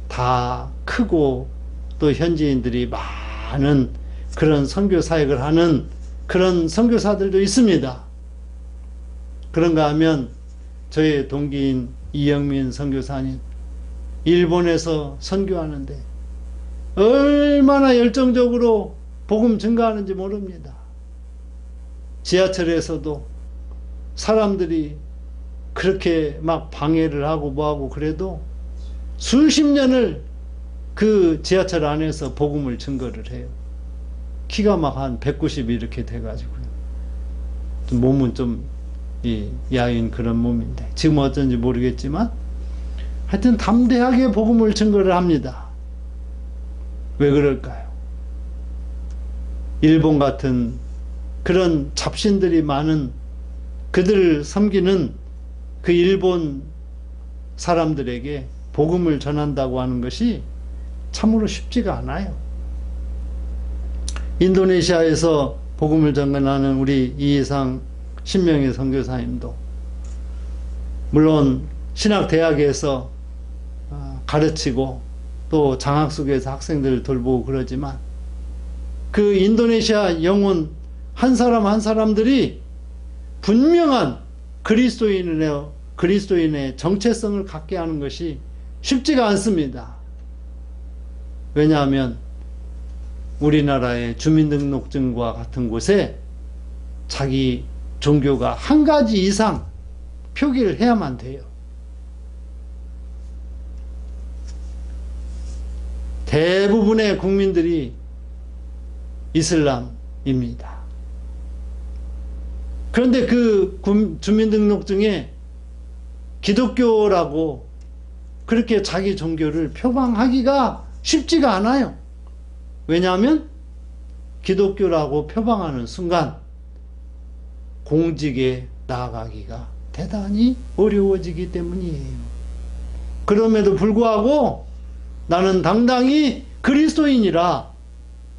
다 크고 또 현지인들이 많은 그런 선교 사역을 하는 그런 선교사들도 있습니다. 그런가 하면 저의 동기인 이영민 선교사님, 일본에서 선교하는데 얼마나 열정적으로 복음 증거하는지 모릅니다. 지하철에서도 사람들이 그렇게 막 방해를 하고 뭐하고 그래도 수십 년을 그 지하철 안에서 복음을 증거를 해요. 키가 막 한 190 이렇게 돼가지고요. 몸은 좀 야윈 그런 몸인데 지금 어쩐지 모르겠지만 하여튼 담대하게 복음을 증거를 합니다. 왜 그럴까요? 일본 같은 그런 잡신들이 많은 그들을 섬기는 그 일본 사람들에게 복음을 전한다고 하는 것이 참으로 쉽지가 않아요. 인도네시아에서 복음을 전하는 우리 이해상 신명의 선교사님도 물론 신학대학에서 가르치고 또 장학숙에서 학생들을 돌보고 그러지만 그 인도네시아 영혼 한 사람 한 사람들이 분명한 그리스도인의 정체성을 갖게 하는 것이 쉽지가 않습니다. 왜냐하면 우리나라의 주민등록증과 같은 곳에 자기 종교가 한 가지 이상 표기를 해야만 돼요. 대부분의 국민들이 이슬람입니다. 그런데 그 주민등록증에 기독교라고 그렇게 자기 종교를 표방하기가 쉽지가 않아요. 왜냐하면 기독교라고 표방하는 순간 공직에 나아가기가 대단히 어려워지기 때문이에요. 그럼에도 불구하고 나는 당당히 그리스도인이라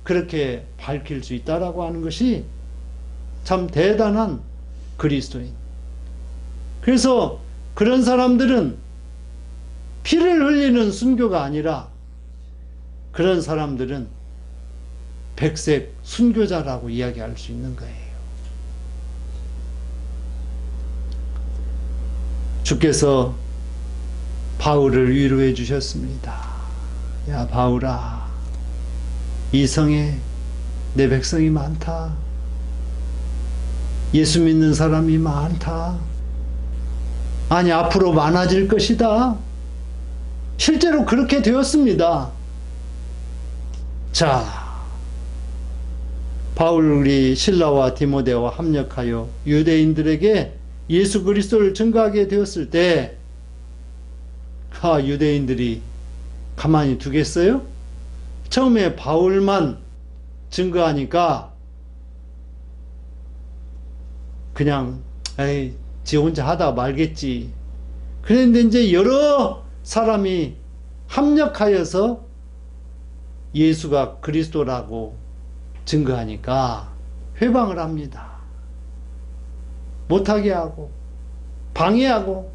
그렇게 밝힐 수 있다라고 하는 것이 참 대단한 그리스도인. 그래서 그런 사람들은 피를 흘리는 순교가 아니라 그런 사람들은 백색 순교자라고 이야기할 수 있는 거예요. 주께서 바울을 위로해 주셨습니다. 야 바울아, 이 성에 내 백성이 많다. 예수 믿는 사람이 많다. 아니 앞으로 많아질 것이다. 실제로 그렇게 되었습니다. 자, 바울이 실라와 디모데와 합력하여 유대인들에게 예수 그리스도를 증거하게 되었을 때 유대인들이 가만히 두겠어요? 처음에 바울만 증거하니까 그냥 에이 지 혼자 하다 말겠지. 그런데 이제 여러 사람이 합력하여서 예수가 그리스도라고 증거하니까 회방을 합니다. 못하게 하고 방해하고.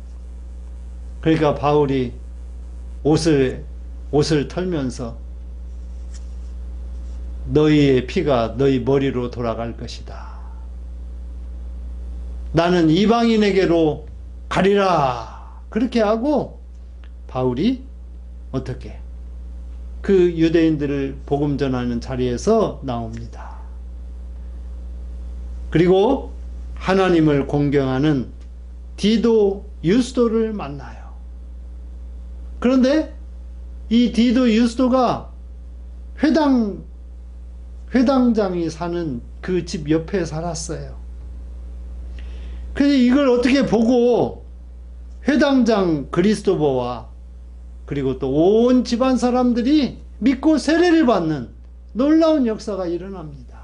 그러니까 바울이 옷을 털면서 너희의 피가 너희 머리로 돌아갈 것이다. 나는 이방인에게로 가리라. 그렇게 하고 바울이 어떻게 그 유대인들을 복음 전하는 자리에서 나옵니다. 그리고 하나님을 공경하는 디도 유스도를 만나요. 그런데 이 디도 유스도가 회당장이 사는 그 집 옆에 살았어요. 그래서 이걸 어떻게 보고 회당장 그리스도보와 그리고 또 온 집안 사람들이 믿고 세례를 받는 놀라운 역사가 일어납니다.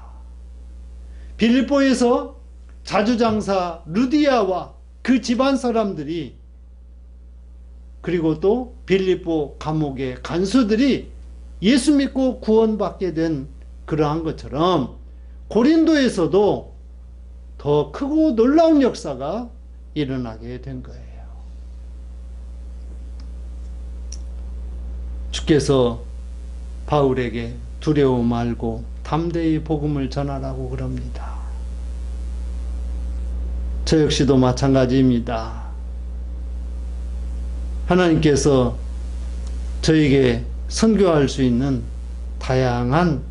빌립보에서 자주장사 루디아와 그 집안 사람들이 그리고 또 빌립보 감옥의 간수들이 예수 믿고 구원받게 된 그러한 것처럼 고린도에서도 더 크고 놀라운 역사가 일어나게 된 거예요. 주께서 바울에게 두려움 말고 담대히 복음을 전하라고 그럽니다. 저 역시도 마찬가지입니다. 하나님께서 저에게 선교할 수 있는 다양한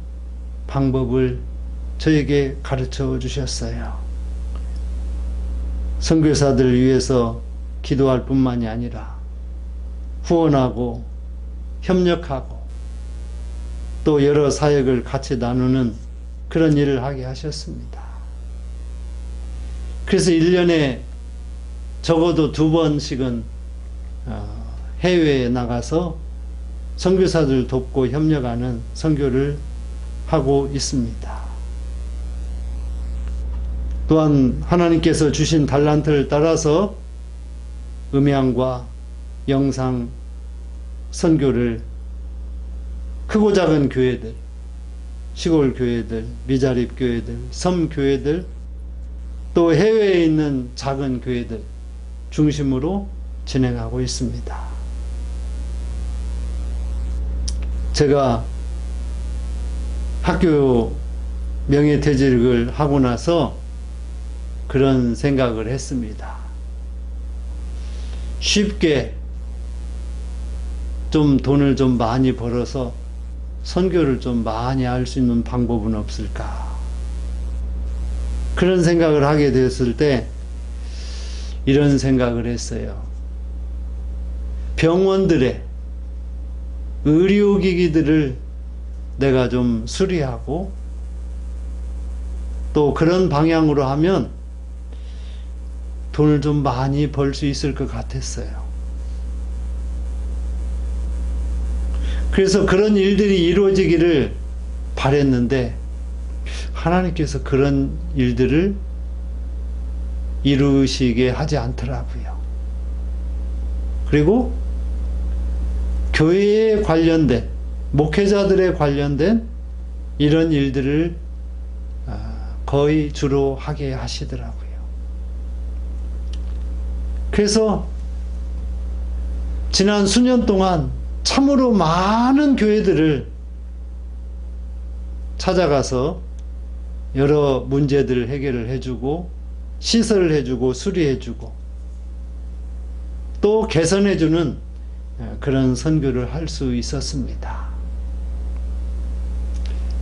방법을 저에게 가르쳐 주셨어요. 선교사들을 위해서 기도할 뿐만이 아니라 후원하고 협력하고 또 여러 사역을 같이 나누는 그런 일을 하게 하셨습니다. 그래서 1년에 적어도 2번씩은 해외에 나가서 선교사들 돕고 협력하는 선교를 하고 있습니다. 또한 하나님께서 주신 달란트를 따라서 음향과 영상 선교를 크고 작은 교회들, 시골 교회들, 미자립 교회들, 섬 교회들, 또 해외에 있는 작은 교회들 중심으로 진행하고 있습니다. 제가 학교 명예퇴직을 하고 나서 그런 생각을 했습니다. 쉽게 좀 돈을 좀 많이 벌어서 선교를 좀 많이 할 수 있는 방법은 없을까? 그런 생각을 하게 되었을 때 이런 생각을 했어요. 병원들의 의료기기들을 내가 좀 수리하고 또 그런 방향으로 하면 돈을 좀 많이 벌 수 있을 것 같았어요. 그래서 그런 일들이 이루어지기를 바랬는데 하나님께서 그런 일들을 이루시게 하지 않더라고요. 그리고 교회에 관련된 목회자들에 관련된 이런 일들을 거의 주로 하게 하시더라고요. 그래서 지난 수년 동안 참으로 많은 교회들을 찾아가서 여러 문제들을 해결을 해주고 시설을 해주고 수리해주고 또 개선해주는 그런 선교를 할 수 있었습니다.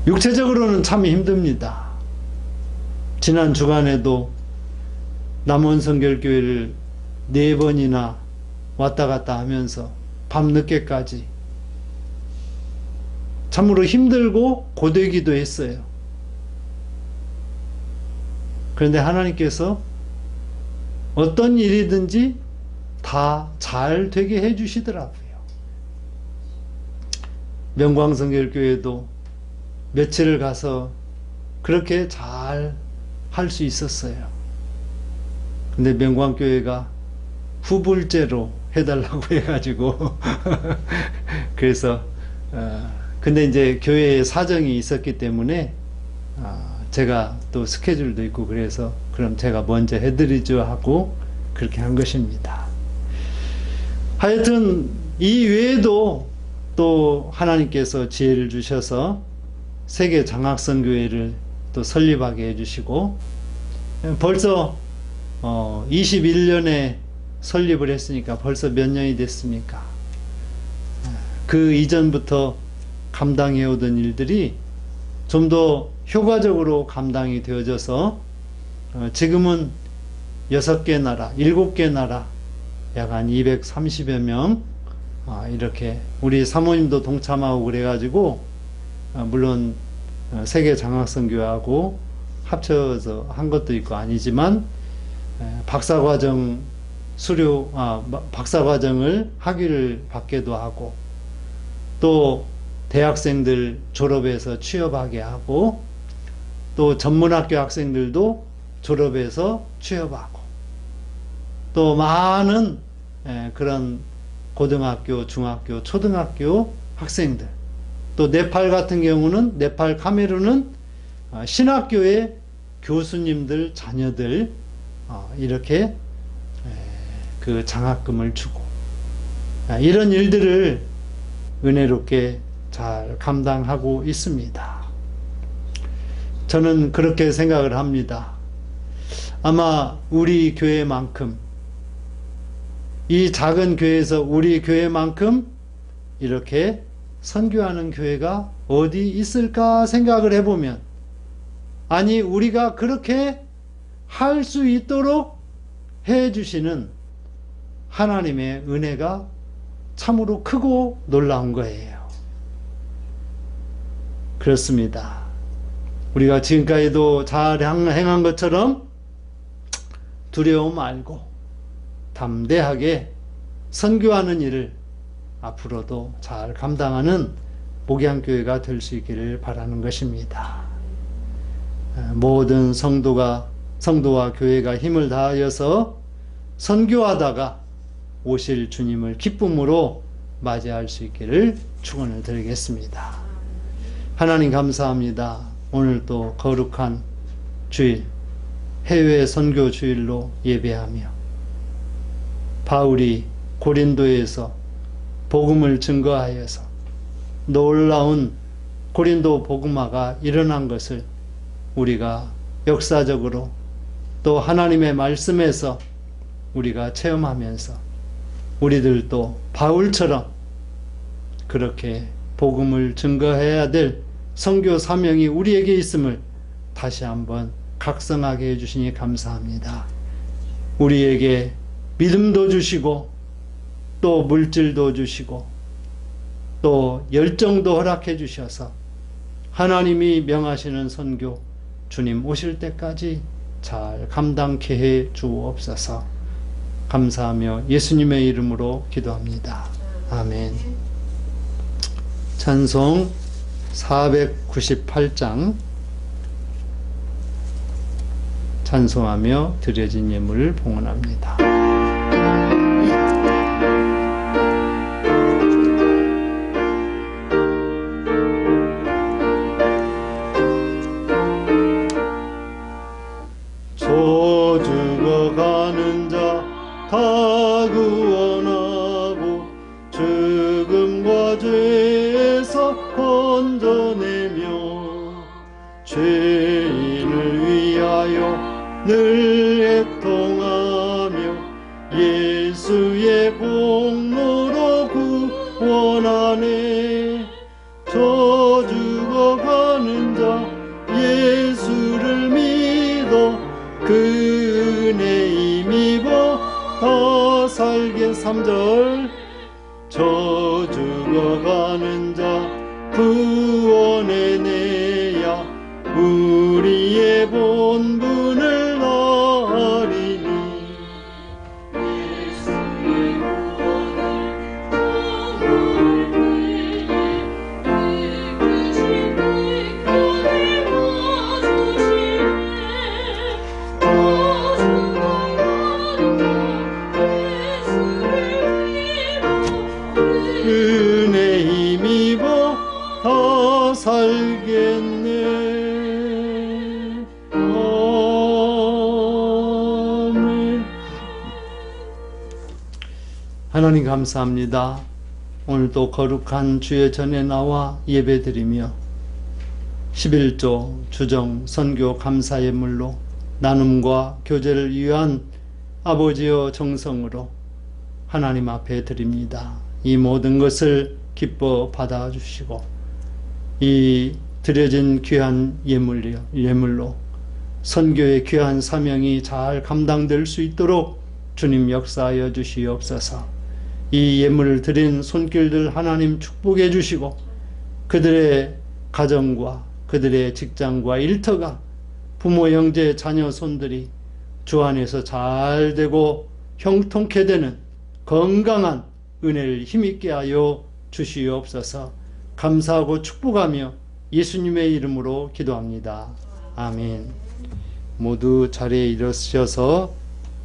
육체적으로는 참 힘듭니다. 지난 주간에도 남원성결교회를 4번이나 왔다 갔다 하면서 밤늦게까지 참으로 힘들고 고되기도 했어요. 그런데 하나님께서 어떤 일이든지 다 잘 되게 해주시더라고요. 명광성결교회도 며칠을 가서 그렇게 잘 할 수 있었어요. 근데 명광교회가 후불제로 해달라고 해가지고 그래서 근데 이제 교회에 사정이 있었기 때문에 제가 또 스케줄도 있고 그래서 그럼 제가 먼저 해드리죠 하고 그렇게 한 것입니다. 하여튼 이 외에도 또 하나님께서 지혜를 주셔서 세계 장학선교회를 또 설립하게 해주시고 벌써 21년에 설립을 했으니까 벌써 몇 년이 됐습니까? 그 이전부터 감당해오던 일들이 좀 더 효과적으로 감당이 되어져서 지금은 6개 나라, 7개 나라 약 한 230여 명 이렇게 우리 사모님도 동참하고 그래가지고 물론 세계 장학선교회하고 합쳐서 한 것도 있고 아니지만 박사과정 박사과정을 학위를 받게도 하고 또 대학생들 졸업해서 취업하게 하고 또 전문학교 학생들도 졸업해서 취업하고 또 많은 그런 고등학교, 중학교, 초등학교 학생들 또 네팔 같은 경우는 네팔 카메룬은 신학교의 교수님들 자녀들 이렇게 그 장학금을 주고 이런 일들을 은혜롭게 잘 감당하고 있습니다. 저는 그렇게 생각을 합니다. 아마 우리 교회만큼 이 작은 교회에서 우리 교회만큼 이렇게 선교하는 교회가 어디 있을까 생각을 해보면 아니 우리가 그렇게 할 수 있도록 해주시는 하나님의 은혜가 참으로 크고 놀라운 거예요. 그렇습니다. 우리가 지금까지도 잘 행한 것처럼 두려움 말고 담대하게 선교하는 일을 앞으로도 잘 감당하는 목양교회가 될 수 있기를 바라는 것입니다. 모든 성도와 교회가 힘을 다하여서 선교하다가 오실 주님을 기쁨으로 맞이할 수 있기를 축원을 드리겠습니다. 하나님 감사합니다. 오늘 또 거룩한 주일, 해외 선교 주일로 예배하며 바울이 고린도에서 복음을 증거하여서 놀라운 고린도 복음화가 일어난 것을 우리가 역사적으로 또 하나님의 말씀에서 우리가 체험하면서 우리들도 바울처럼 그렇게 복음을 증거해야 될 선교 사명이 우리에게 있음을 다시 한번 각성하게 해주시니 감사합니다. 우리에게 믿음도 주시고 또 물질도 주시고 또 열정도 허락해 주셔서 하나님이 명하시는 선교 주님 오실 때까지 잘 감당케 해 주옵소서. 감사하며 예수님의 이름으로 기도합니다. 아멘. 찬송 498장 찬송하며 드려진 예물을 봉헌합니다. 저 죽어가는 자 다 구원하고 죽음과 죄에서 건져내며 죄인을 위하여 늘 애통하며 예수의 공로로 구원하네. 저 죽어가는 자 예수를 믿어 그 은혜 힘입어 더 살게. 3절 저 죽어가는 자 구원해내야 우리의 본분을 나리니. 예수의 구원을 정말 크신 백성을 은혜 힘입어 더 살겠네. 아멘. 하나님 감사합니다. 오늘도 거룩한 주의 전에 나와 예배드리며 11조 주정 선교 감사 예물로 나눔과 교제를 위한 아버지여 정성으로 하나님 앞에 드립니다. 이 모든 것을 기뻐 받아주시고 이 드려진 귀한 예물로 선교의 귀한 사명이 잘 감당될 수 있도록 주님 역사하여 주시옵소서. 이 예물을 드린 손길들 하나님 축복해 주시고 그들의 가정과 그들의 직장과 일터가 부모 형제 자녀 손들이 주 안에서 잘 되고 형통케 되는 건강한 은혜를 힘있게 하여 주시옵소서. 감사하고 축복하며 예수님의 이름으로 기도합니다. 아멘. 모두 자리에 일어서셔서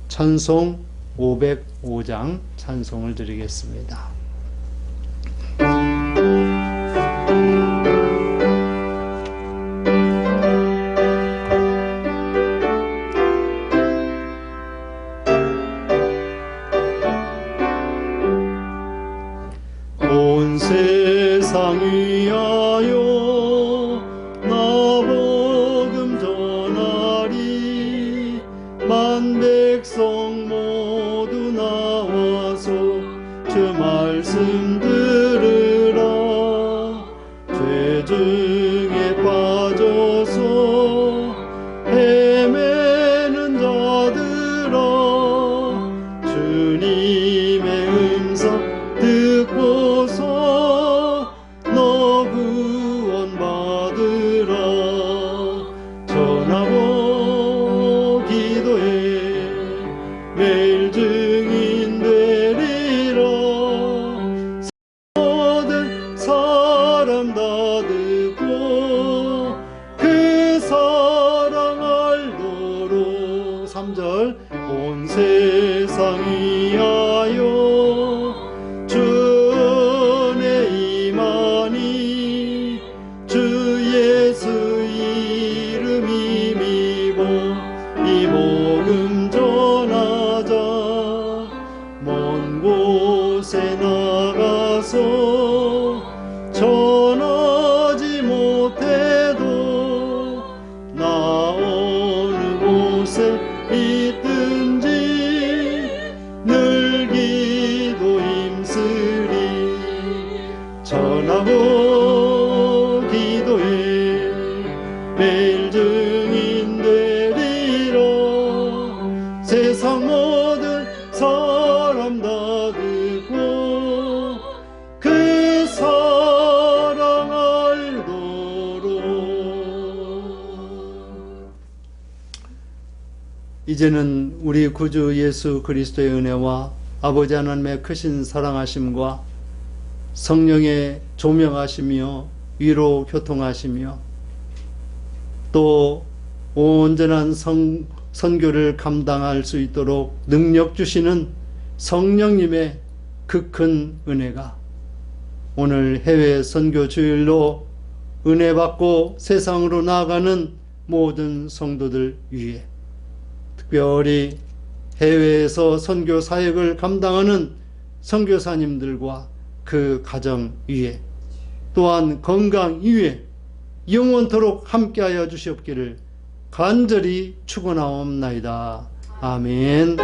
찬송 505장 찬송을 드리겠습니다. 온 세상 위하여 나 복음 전하리. 만 백성 모두 나와서 주 말 매일 증인 되리라. 세상 모든 사람 다 듣고 그 사랑 알도록. 이제는 우리 구주 예수 그리스도의 은혜와 아버지 하나님의 크신 사랑하심과 성령의 조명하시며 위로 교통하시며 또 온전한 선교를 감당할 수 있도록 능력 주시는 성령님의 그 큰 은혜가 오늘 해외 선교 주일로 은혜 받고 세상으로 나아가는 모든 성도들 위에, 특별히 해외에서 선교 사역을 감당하는 선교사님들과 그 가정 위에, 또한 건강 위에 영원토록 함께하여 주시옵기를 간절히 축원하옵나이다. 아멘.